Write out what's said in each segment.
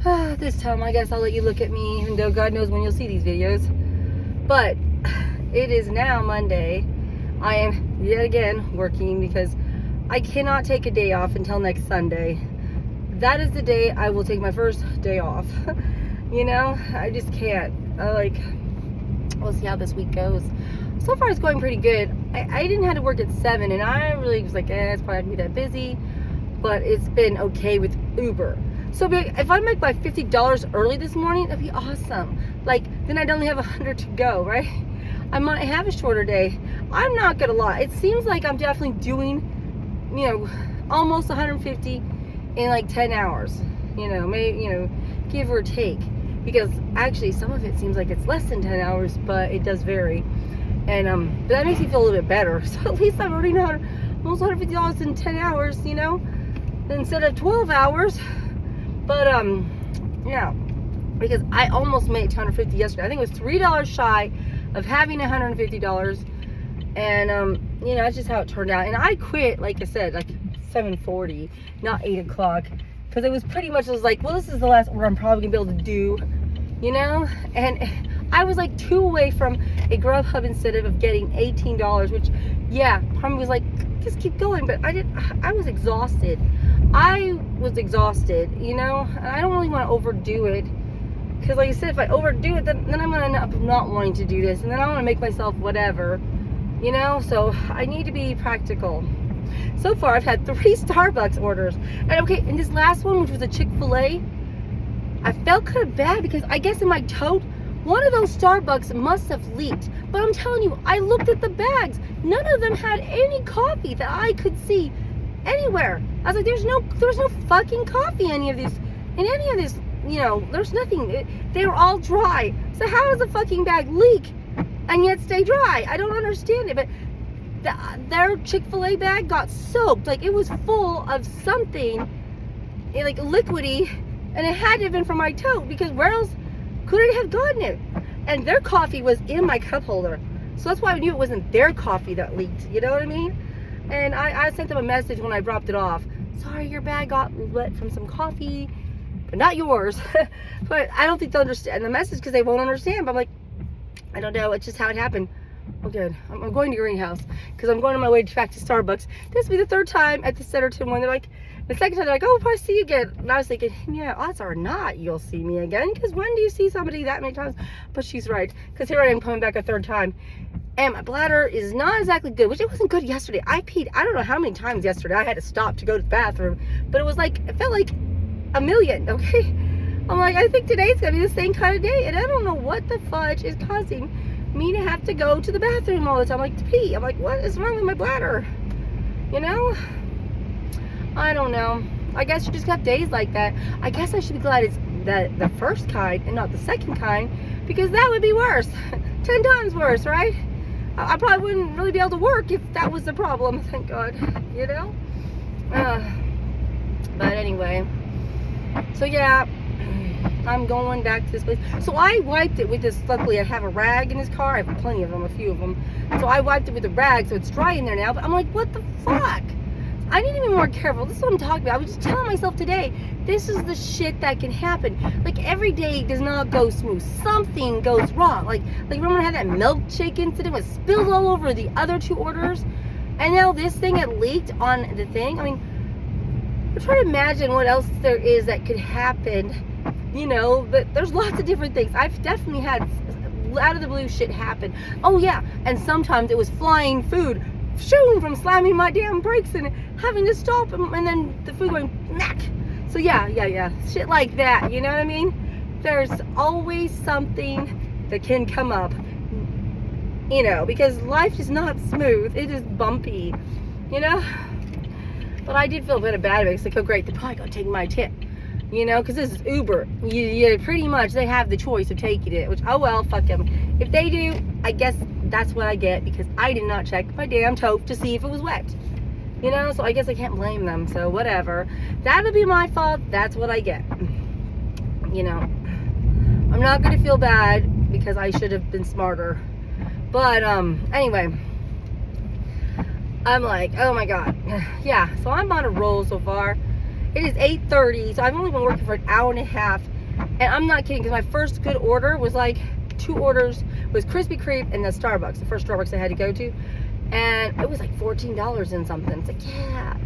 This time I guess I'll let you look at me, even though God knows when you'll see these videos. But it is now Monday. I am yet again working because I cannot take a day off until next Sunday. That is the day I will take my first day off. You know, I just can't. We'll see how this week goes. So far it's going pretty good. I didn't have to work at 7 and I really was like, it's probably not gonna be that busy. But it's been okay with Uber. So if I make my $50 early this morning, that'd be awesome. Like, then I'd only have 100 to go, right? I might have a shorter day. I'm not gonna lie. It seems like I'm definitely doing, almost 150 in like 10 hours. Maybe, give or take. Because actually some of it seems like it's less than 10 hours, but it does vary. And but that makes me feel a little bit better. So at least I'm already not almost $150 in 10 hours, instead of 12 hours. But yeah, because I almost made $250 yesterday. I think it was $3 shy of having $150. And that's just how it turned out. And I quit, like I said, like 7:40, not 8 o'clock, because it was pretty much, like, well, this is the last order I'm probably gonna be able to do, and I was like 2 away from a Grubhub incentive of getting $18, which, yeah, part of me was like, just keep going. But I was exhausted. I don't really want to overdo it, because like I said, if I overdo it, then I'm going to end up not wanting to do this, and then I want to make myself whatever, so I need to be practical. So far I've had 3 Starbucks orders, and this last one, which was a Chick-fil-A, I felt kind of bad because I guess in my tote, one of those Starbucks must have leaked. But I'm telling you, I looked at the bags. None of them had any coffee that I could see anywhere. I was like, there's no fucking coffee in any of this. There's nothing. They were all dry. So how does a fucking bag leak and yet stay dry? I don't understand it. But their Chick-fil-A bag got soaked. Like, it was full of something, like liquidy, and it had to have been from my tote, because where else could it have gotten it? And their coffee was in my cup holder, so that's why I knew it wasn't their coffee that leaked. You know what I mean? And I sent them a message when I dropped it off. Sorry, your bag got wet from some coffee, but not yours. But I don't think they'll understand the message, because they won't understand. But I'm like, I don't know. It's just how it happened. Oh, good. I'm going to Greenhouse because I'm going on my way back to Starbucks. This will be the 3rd time at the Centerton one. They're like, the 2nd time they're like, oh, we'll probably see you again. And I was thinking, yeah, odds are not you'll see me again, because when do you see somebody that many times? But she's right, because here I am coming back a 3rd time, and my bladder is not exactly good, which it wasn't good yesterday. I peed, I don't know how many times yesterday. I had to stop to go to the bathroom, but it felt like a million. Okay, I'm like, I think today's gonna be the same kind of day, and I don't know what the fudge is causing me to have to go to the bathroom all the time, like to pee. I'm like, what is wrong with my bladder? I don't know. I guess you just have days like that. I guess I should be glad it's the first kind and not the second kind, because that would be worse. 10 times worse, right? I probably wouldn't really be able to work if that was the problem. Thank God, But anyway, so yeah, I'm going back to this place. So I wiped it with this, luckily I have a rag in this car. I have plenty of them, a few of them. So I wiped it with a rag, so it's dry in there now. But I'm like, what the fuck? I need to be more careful. This is what I'm talking about. I was just telling myself today, this is the shit that can happen. Like, every day does not go smooth. Something goes wrong. Like remember when I had that milkshake incident? It was spilled all over the other 2 orders, and now this thing had leaked on the thing. I mean, I'm trying to imagine what else there is that could happen. But there's lots of different things. I've definitely had out of the blue shit happen. Oh yeah, and sometimes it was flying food, shooting from slamming my damn brakes and having to stop, and then the food going knack. So yeah, shit like that. You know what I mean? There's always something that can come up. Because life is not smooth. It is bumpy. But I did feel a bit bad about it. It's like, oh great, they're probably gonna take my tip. Because this is Uber. You pretty much, they have the choice of taking it, which, oh well, fuck them. If they do, I guess that's what I get, because I did not check my damn tote to see if it was wet. So I guess I can't blame them, so whatever. That'll be my fault. That's what I get. I'm not going to feel bad, because I should have been smarter. But, anyway. I'm like, oh my God. Yeah, so I'm on a roll so far. It is 8:30, so I've only been working for an hour and a half. And I'm not kidding, because my first good order was like 2 orders was Krispy Kreme and the Starbucks, the first Starbucks I had to go to. And it was like $14 and something. It's like, yeah,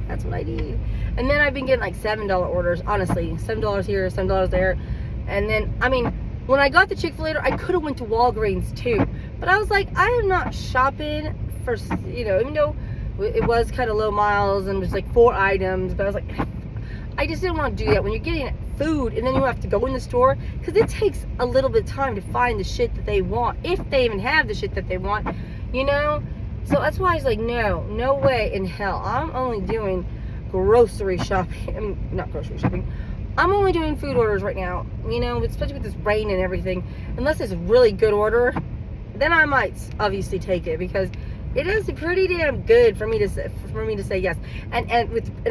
that's what I need. And then I've been getting like $7 orders, honestly. $7 here, $7 there. And then, I mean, when I got the Chick-fil-A order, I could have went to Walgreens too. But I was like, I am not shopping for, even though it was kind of low miles and just like 4 items. But I was like, I just didn't want to do that when you're getting food and then you have to go in the store, because it takes a little bit of time to find the shit that they want, if they even have the shit that they want, So that's why I was like, no way in hell. I'm only doing grocery shopping. I mean, not grocery shopping. I'm only doing food orders right now, especially with this rain and everything. Unless it's a really good order, then I might obviously take it, because it is pretty damn good for me to say yes. And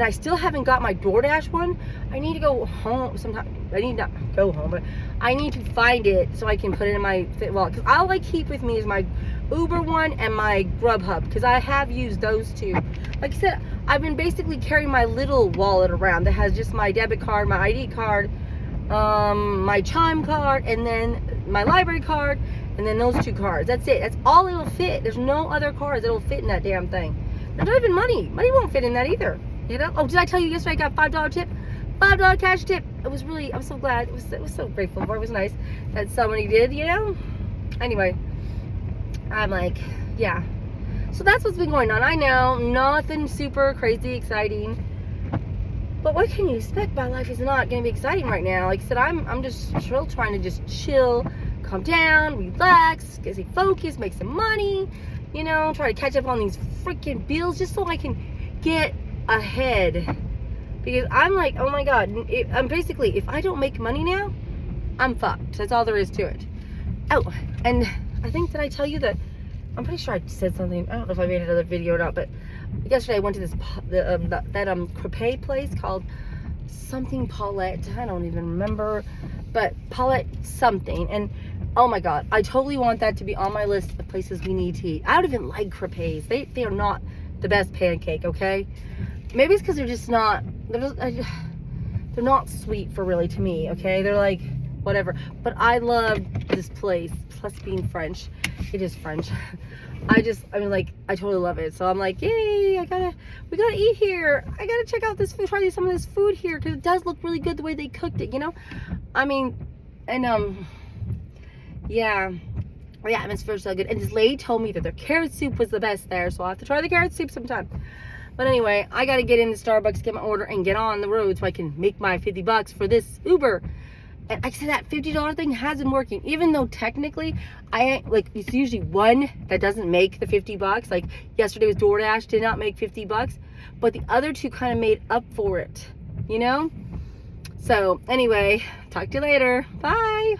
I still haven't got my DoorDash one. I need to go home sometime. I need not go home, but I need to find it so I can put it in my wallet. Because all I keep with me is my Uber one and my Grubhub, because I have used those two. Like I said, I've been basically carrying my little wallet around that has just my debit card, my ID card, my Chime card, and then my library card. And then those 2 cards. That's it. That's all it'll fit. There's no other cards that'll fit in that damn thing. There's not even money. Money won't fit in that either. Oh, did I tell you yesterday I got $5 tip? $5 cash tip. I was so glad. It was so grateful for it. It was nice that somebody did, Anyway, I'm like, yeah. So that's what's been going on. I know, nothing super crazy exciting. But what can you expect? My life is not going to be exciting right now. Like I said, I'm just still trying to just chill, calm down, relax, get focused, make some money, try to catch up on these freaking bills just so I can get ahead. Because I'm like, oh my God, I'm basically, if I don't make money now, I'm fucked. That's all there is to it. Oh, and I think, did I tell you that, I'm pretty sure I said something, I don't know if I made another video or not, but yesterday I went to this, crepe place called something Paulette, I don't even remember, but Paulette something, and oh my God, I totally want that to be on my list of places we need to eat. I don't even like crepes. They are not the best pancake, okay? Maybe it's because they're just not, they're not sweet for really to me, okay? They're like, whatever. But I love this place, plus being French. It is French. I totally love it. So I'm like, yay, we gotta eat here. I gotta check out this food, try some of this food here, because it does look really good the way they cooked it, I mean, and yeah, the atmosphere is so good. And this lady told me that their carrot soup was the best there, so I'll have to try the carrot soup sometime. But anyway, I gotta get into Starbucks, get my order, and get on the road so I can make my $50 for this Uber. And like I said, that $50 thing has been working, even though technically it's usually one that doesn't make the $50. Like yesterday was DoorDash, did not make $50, but the other 2 kind of made up for it, So anyway, talk to you later. Bye.